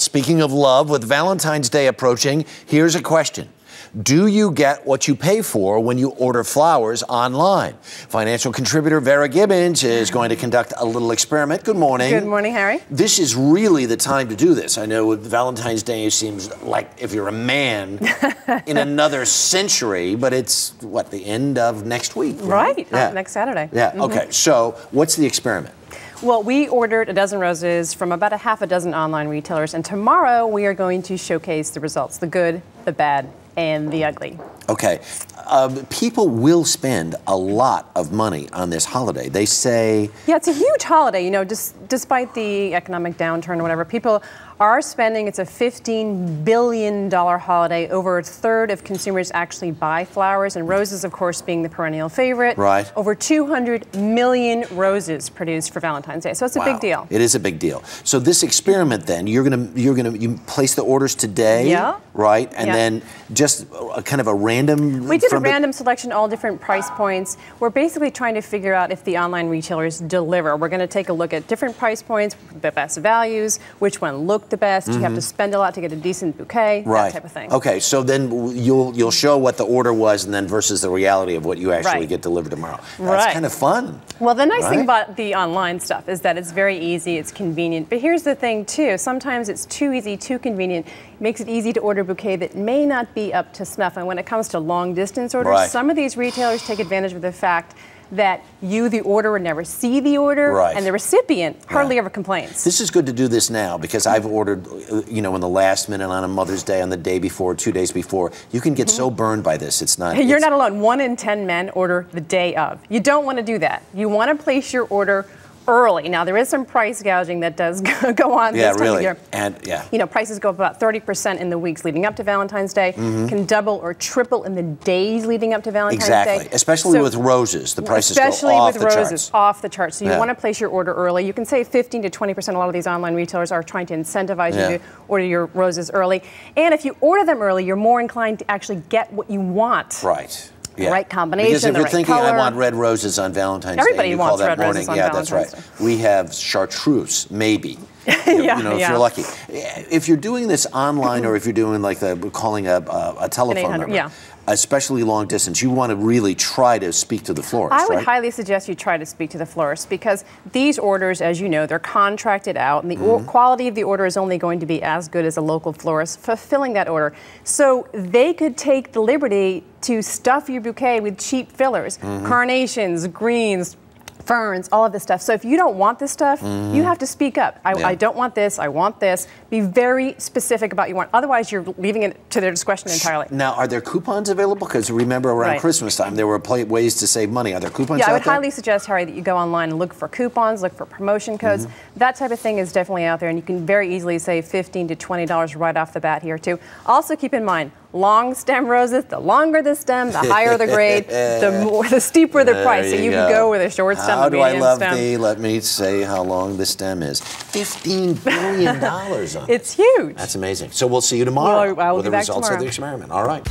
speaking of love, with Valentine's Day approaching, here's a question. Do you get what you pay for when you order flowers online? Financial contributor Vera Gibbons is going to conduct a little experiment. Good morning. Good morning, Harry. This is really the time to do this. I know Valentine's Day seems like if you're a man in another century, but it's, what, the end of next week? Right, yeah. Next Saturday. Yeah, okay. So what's the experiment? Well, we ordered a dozen roses from about a half a dozen online retailers, and tomorrow we are going to showcase the results, the good, the bad, and the ugly. Okay. People will spend a lot of money on this holiday. They say... Yeah, it's a huge holiday. You know, despite the economic downturn or whatever, people are spending. It's a $15 billion holiday. Over a third of consumers actually buy flowers, and roses, of course, being the perennial favorite. Right. Over 200 million roses produced for Valentine's Day. So it's a big deal. It is a big deal. So this experiment, then, you place the orders today. Yeah. Right, and then just kind of a random... We did a random selection, all different price points. We're basically trying to figure out if the online retailers deliver. We're going to take a look at different price points, the best values, which one looked the best. You have to spend a lot to get a decent bouquet, that type of thing. Okay, so then you'll show what the order was, and then versus the reality of what you actually get delivered tomorrow. That's kind of fun. Well, the nice thing about the online stuff is that it's very easy, it's convenient. But here's the thing, too. Sometimes it's too easy, too convenient. It makes it easy to order a bouquet that may not be up to snuff. And when it comes to long-distance orders, some of these retailers take advantage of the fact that you, the orderer, never see the order, and the recipient hardly ever complains. This is good to do this now, because I've ordered, you know, in the last minute on a Mother's Day, on the day before, 2 days before. You can get so burned by this. It's not... You're not alone. 1 in 10 men order the day of. You don't want to do that. You want to place your order early. Now, there is some price gouging that does go on this time of year. And you know, prices go up about 30% in the weeks leading up to Valentine's Day, can double or triple in the days leading up to Valentine's Day. Especially with roses, the prices go off the charts. Especially with roses, off the charts. So you want to place your order early. You can save 15 to 20%. A lot of these online retailers are trying to incentivize you to order your roses early. And if you order them early, you're more inclined to actually get what you want. Right. The right combination, because if the you're right thinking, color. I want red roses on Valentine's Everybody Day, you wants call that red morning. Roses on That's Valentine's right. We have chartreuse, maybe. You know, if you're lucky. If you're doing this online, or if you're doing like calling a telephone number, especially long distance, you want to really try to speak to the florist. I would highly suggest you try to speak to the florist, because these orders, as you know, they're contracted out, and the quality of the order is only going to be as good as a local florist fulfilling that order. So they could take the liberty to stuff your bouquet with cheap fillers, carnations, greens, ferns, all of this stuff. So if you don't want this stuff, you have to speak up. I don't want this, I want this. Be very specific about what you want. Otherwise, you're leaving it to their discretion entirely. Now, are there coupons available? Because remember, around Christmas time, there were ways to save money. Are there coupons out there? I would highly suggest, Harry, that you go online and look for coupons, look for promotion codes. That type of thing is definitely out there, and you can very easily save $15 to $20 right off the bat here, too. Also, keep in mind, long stem roses, the longer the stem, the higher the grade, the steeper the price. So you can go with a short stem, a medium stem. How do I love thee? Let me say how long the stem is. $15 billion on it. It's huge. That's amazing. So we'll see you tomorrow Well, I will with be the back results tomorrow. of the experiment. All right.